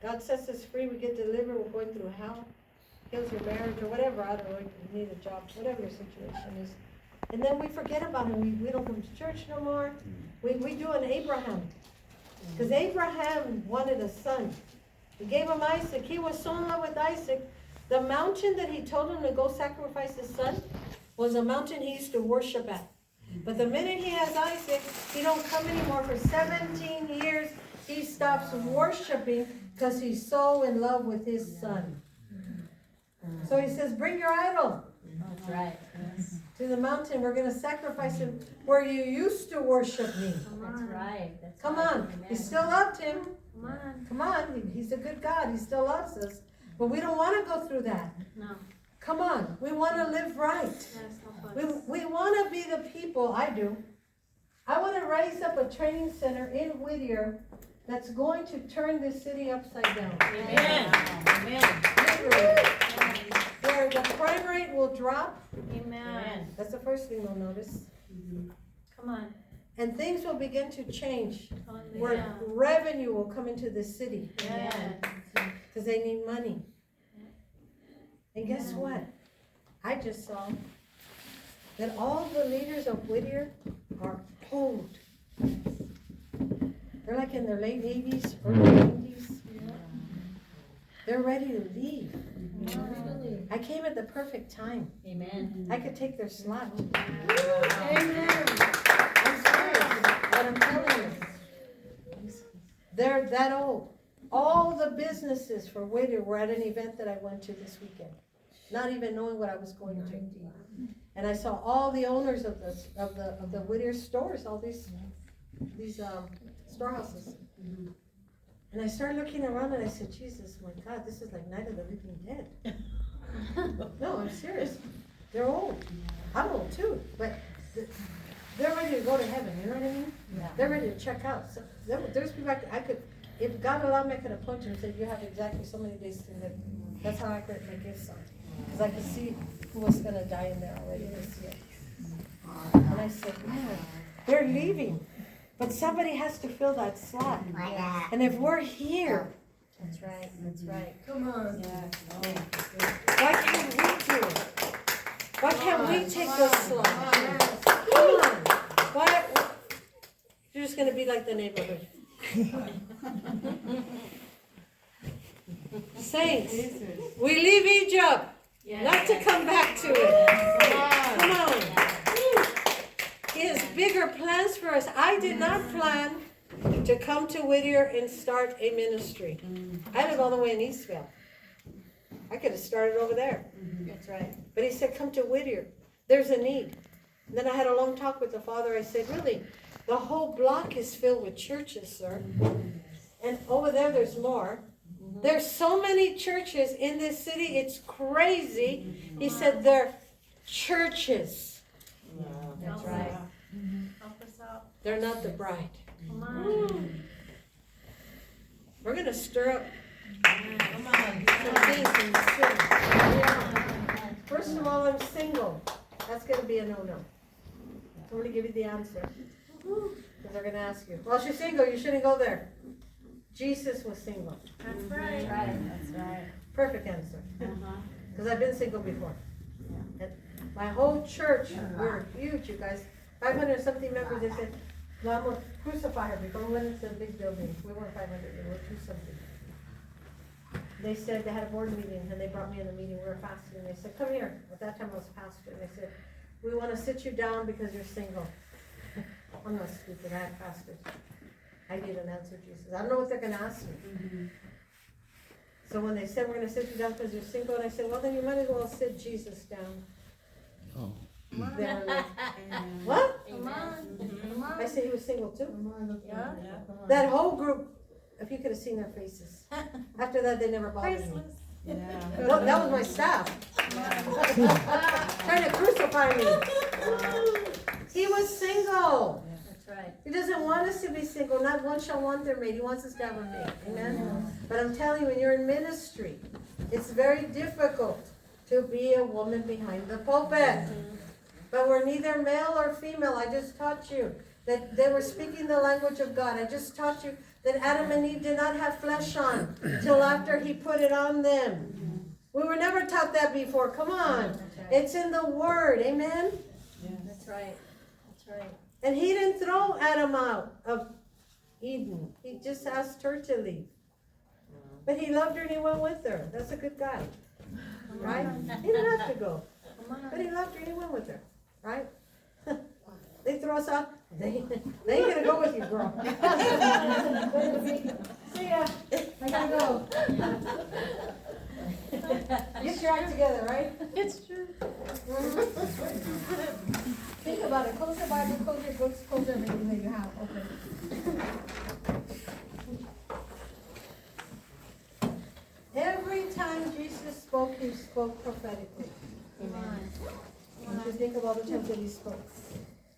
God sets us free, we get delivered, we're going through hell, heals your marriage or whatever, I don't know, you need a job, whatever your situation is. And then we forget about him, we don't come to church no more. We do an Abraham. Because Abraham wanted a son. He gave him Isaac. He was so in love with Isaac. The mountain that he told him to go sacrifice his son was a mountain he used to worship at. But the minute he has Isaac, he don't come anymore. For 17 years, he stops worshiping because he's so in love with his son. So he says, bring your idol. That's right. Yes. To the mountain. We're going to sacrifice him where you used to worship me. That's right. Come on. He still loved him. Come on. He's a good God. He still loves us. But we don't want to go through that. No. Come on. We want to live right. We want to be the people. I do. I want to raise up a training center in Whittier that's going to turn this city upside down. Amen. Amen. Where the crime rate will drop. Amen. That's the first thing we'll notice. Come on. And things will begin to change. Hallelujah. Where revenue will come into the city. Amen. Because they need money. And guess what? I just saw that all the leaders of Whittier are old. They're like in their late 80s, early 90s. They're ready to leave. I came at the perfect time. Amen. I could take their slot. Amen. I'm serious. What I'm telling you. They're that old. All the businesses for Whittier were at an event that I went to this weekend, not even knowing what I was going to. And I saw all the owners of the Whittier stores, all these storehouses. And I started looking around and I said, Jesus, my God, this is like Night of the Living Dead. No, I'm serious. They're old. I'm old too, but they're ready to go to heaven, you know what I mean? Yeah. They're ready to check out. So there's people I could, if God allowed me, I could appoint them and say, you have exactly so many days to live. That's how I could make gifts on. Because I could see who was going to die in there already this year. And I said, man, they're leaving. But somebody has to fill that slot. And if we're here, That's right. That's right. come on. Yeah. Why can't we do it? Why can't we take those slots? Come on. Why? You're just going to be like the neighborhood. Saints, we leave Egypt, not to come back to it. Come on. He has bigger plans for us. I did not plan to come to Whittier and start a ministry. I live all the way in Eastville. I could have started over there. That's right. But he said, come to Whittier. There's a need. And then I had a long talk with the father. I said, really, the whole block is filled with churches, sir. And over there, there's more. There's so many churches in this city. It's crazy. He said, they're churches. That's right. Help us out. They're not the bride. Come on. We're going to stir up Come on. some things in the city. First of all, I'm single. That's going to be a no-no. I'm going to give you the answer. Because they're going to ask you, well, she's single. You shouldn't go there. Jesus was single. That's right. That's right. Perfect answer. Because I've been single before. And my whole church, we're huge, you guys. 500 something members. They said, no, I'm going to crucify her before we went into the big building. We weren't 500, we were 2-something. They said they had a board meeting, and they brought me in the meeting. We were fasting, and they said, come here. At that time, I was pastor. And they said, we want to sit you down because you're single. I'm not stupid. I have pastors. I need an answer, Jesus. I don't know what they're going to ask me. So when they said, we're going to sit you down because you're single, and I said, well, then you might as well sit Jesus down. Oh. They were like, what? Come on. I said he was single too. Yeah. That whole group, if you could have seen their faces. After that, they never bothered me. Priceless. No, that was my staff. Trying to crucify me. He was single. That's right. He doesn't want us to be single. Not one shall want their mate. He wants us to have a mate. Amen? But I'm telling you, when you're in ministry, it's very difficult to be a woman behind the pulpit. But we're neither male or female. I just taught you. that they were speaking the language of God. I just taught you that Adam and Eve did not have flesh on till after he put it on them. We were never taught that before. Come on. Right. It's in the Word. Amen? That's right. That's right. And he didn't throw Adam out of Eden. He just asked her to leave. But he loved her and he went with her. That's a good guy. Right? He didn't have to go. But he loved her and he went with her. Right? They throw us out. They ain't gonna go with you, girl. See ya. I gotta go. Get your act together, right? It's true. Think about it. Close the Bible, close your books, close everything that you have. Okay. Every time Jesus spoke, he spoke prophetically. Amen. Don't you think of all the times that he spoke?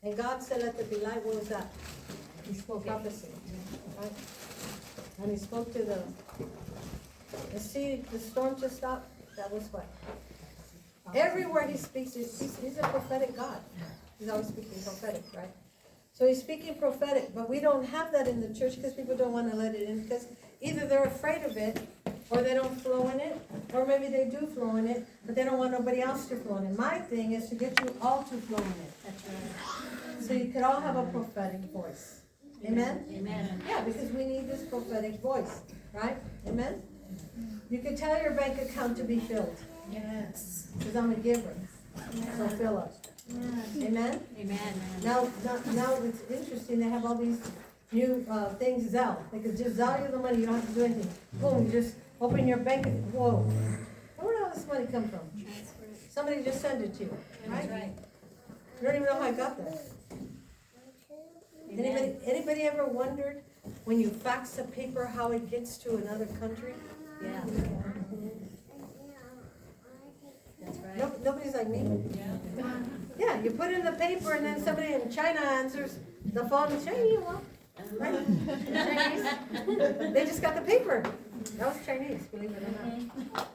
And God said, let there be light. What was that? He spoke prophecy. Right? And he spoke to the sea, the storm to stop. That was what? Everywhere he speaks, he's a prophetic God. He's always speaking prophetic, right? So he's speaking prophetic, but we don't have that in the church because people don't want to let it in because either they're afraid of it or they don't flow in it, or maybe they do flow in it, but they don't want nobody else to flow in it. My thing is to get you all to flow in it. That's right. So you could all have a prophetic voice. Amen? Amen. Yeah, because we need this prophetic voice, right? Amen? You can tell your bank account to be filled. Yes. Because I'm a giver. So fill up. Amen? Amen. Now it's interesting, they have all these new things, Zelle. They could just Zelle you the money, you don't have to do anything. Boom, you just open your bank account. Whoa. Where did all this money come from? Somebody just sent it to you, right? That's right. You don't even know how I got there. Anybody ever wondered when you fax a paper how it gets to another country? Yeah. That's right. Nobody's like me. Yeah, you put in the paper and then somebody in China answers the phone and says, hey, well, right? Chinese. They just got the paper. That was Chinese, believe it or not.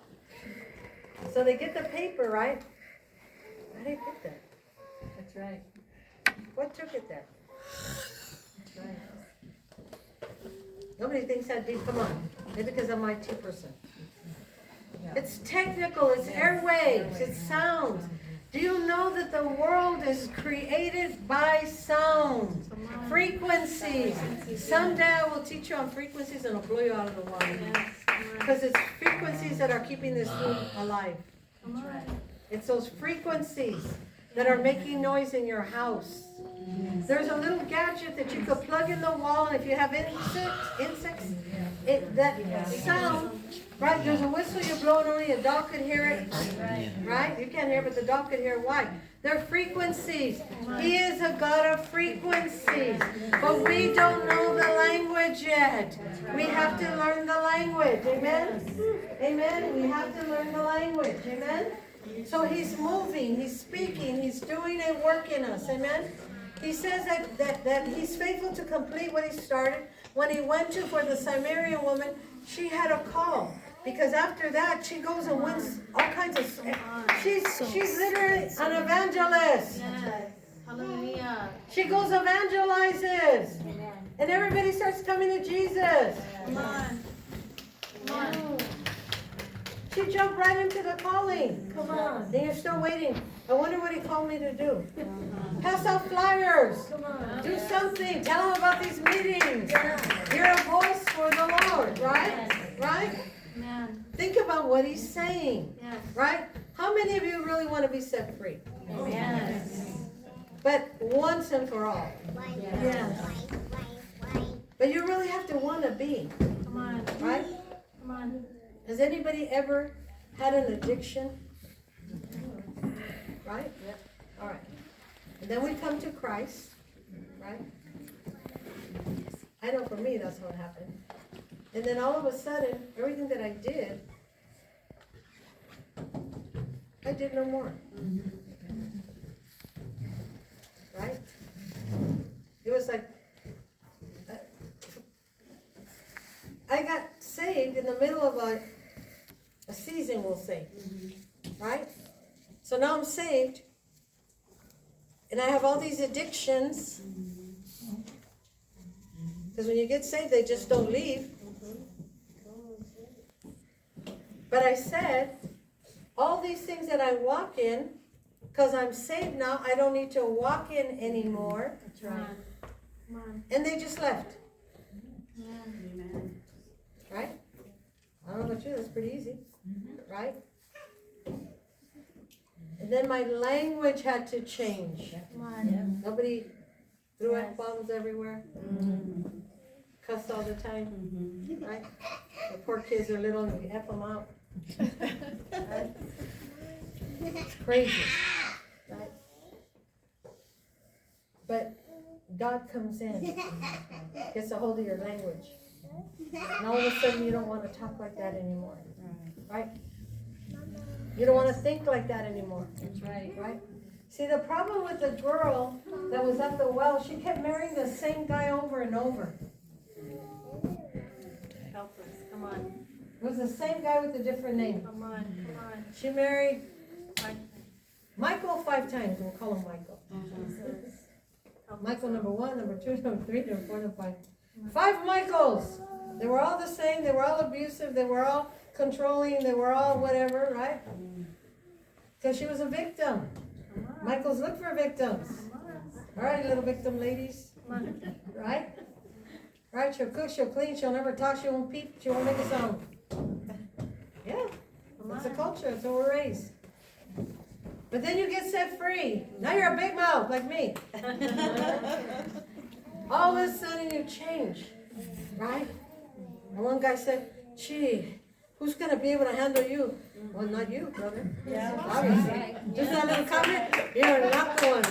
So they get the paper, right? How did it get there? That's right. What took it there? That's right. Nobody thinks that deep. Come on. Maybe because I'm an IT person. It's technical, it's airwaves, it's sounds. Do you know that the world is created by sound? Frequencies. Someday I will teach you on frequencies and I'll blow you out of the water. Because it's frequencies that are keeping this room alive. It's those frequencies that are making noise in your house. There's a little gadget that you could plug in the wall, and if you have insects, that sound, right? There's a whistle you blow and only a dog could hear it, right? You can't hear it, but the dog could hear it. Why? They're frequencies. He is a God of frequencies, but we don't know the language yet. We have to learn the language. Amen? Amen? We have to learn the language. Amen? So he's moving, he's speaking, he's doing a work in us. Amen? He says that he's faithful to complete what he started. When he went to for the Sumerian woman, she had a call. Because after that, she goes and wins all kinds of... She's literally an evangelist. Yes. Hallelujah. She goes evangelizes. Amen. And everybody starts coming to Jesus. Come on. Come on. She jumped right into the calling. Come on. And you're still waiting. I wonder what he called me to do. Pass out flyers. Come on. Do something. Tell them about these meetings. You're a voice for the Lord, right? Right? Amen. Think about what he's saying. Yes. Right? How many of you really want to be set free? Yes. But once and for all. Yes. But you really have to want to be. Come on. Right? Come on. Has anybody ever had an addiction? Right? Yep. All right. And then we come to Christ. Right? I know for me that's what happened. And then all of a sudden, everything that I did no more. Right? It was like, I got saved in the middle of a season, we'll say. Right? So now I'm saved, and I have all these addictions, Because when you get saved, they just don't leave. But I said, all these things that I walk in, because I'm saved now, I don't need to walk in anymore. That's right. Come on. And they just left. Amen. Right? I don't know about you, that's pretty easy. Right? And then my language had to change. Come on. Nobody threw Yes. F-bombs everywhere. Cuss all the time. Right? The poor kids are little and we F them out. Right? It's crazy. Right? But God comes in, gets a hold of your language. And all of a sudden you don't want to talk like that anymore. Right? You don't want to think like that anymore. That's right. Right? See, the problem with the girl that was at the well, she kept marrying the same guy over and over. Help us. Come on. It was the same guy with a different name. Come on. Come on. She married Fight. Michael 5 times. We'll call him Michael. Jesus. Help Michael us. number 1, number 2, number 3, number 4, number 5. 5 Michaels. They were all the same. They were all abusive. They were all controlling. They were all whatever, right? Because she was a victim. Come on. Michaels look for victims. Come on. All right, little victim ladies. Come on. Right? Right? She'll cook, she'll clean, she'll never talk, she won't peep, she won't make a sound. Yeah, that's the culture, that's how we're raised. But then you get set free. Now you're a big mouth like me. All of a sudden you change. Right? And one guy said, gee, who's going to be able to handle you? Well, not you, brother. Yeah. Obviously. Just that little comment, you're not the one.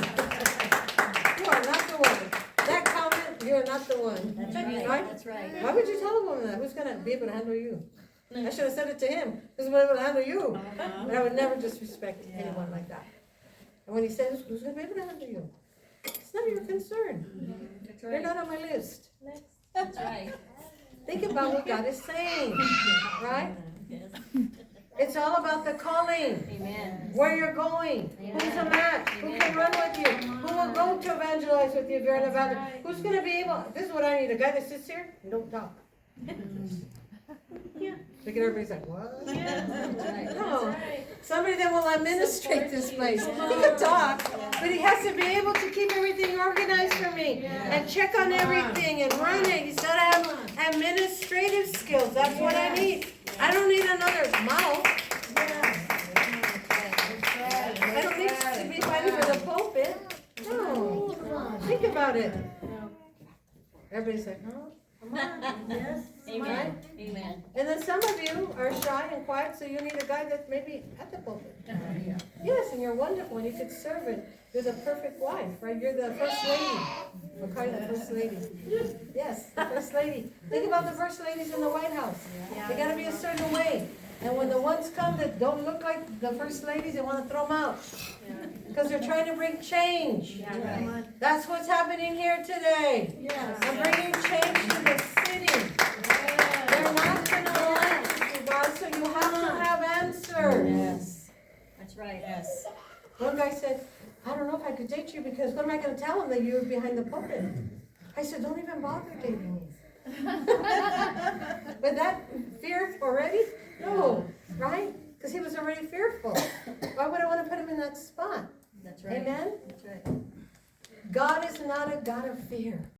You are not the one. That comment, you're not the one. That's right. Right? That's right. Why would you tell a woman that? Who's going to be able to handle you? I should have said it to him. Who's going to be able to handle you? But I would never disrespect anyone like that. And when he says, who's going to be able to handle you? It's none of your concern. That's You're right. not on my list. That's right. Think about what God is saying. Right? Yes. It's all about the calling. Amen. Where you're going. Who's a match? Who can run with you? Who will go to evangelize with you if you're an evangelist? Who's going to be able? This is what I need. A guy that sits here and don't talk. Yeah. Look at everybody's like, what? Yeah. That's right. No. That's right. Somebody that will administrate this place. He can talk, but he has to be able to keep everything organized for me and check on everything and run it. He's got to have administrative skills. That's what I need. I don't need another mouth. I don't need to be fighting for the pulpit. No. Think about it. Everybody's like, no. Come on. Yes. Amen. Amen. And then some of you are shy and quiet, so you need a guy that's maybe at the pulpit. Yes, and you're wonderful, and you could serve it. You're the perfect wife, right? You're the first lady. We'll call you the first lady. Yes, the first lady. Think about the first ladies in the White House. They gotta be a certain way. And when the ones come that don't look like the first ladies, they wanna throw them out. Because they're trying to bring change. That's what's happening here today. I'm bringing change to the city. They're not gonna let you, God, so you have to have answers. Yes. That's right. Yes. One guy said, I don't know if I could date you because what am I gonna tell him that you're behind the pulpit? I said, don't even bother dating me. With that fear already? No, right? Because he was already fearful. Why would I want to put him in that spot? That's right. Amen? That's right. God is not a God of fear.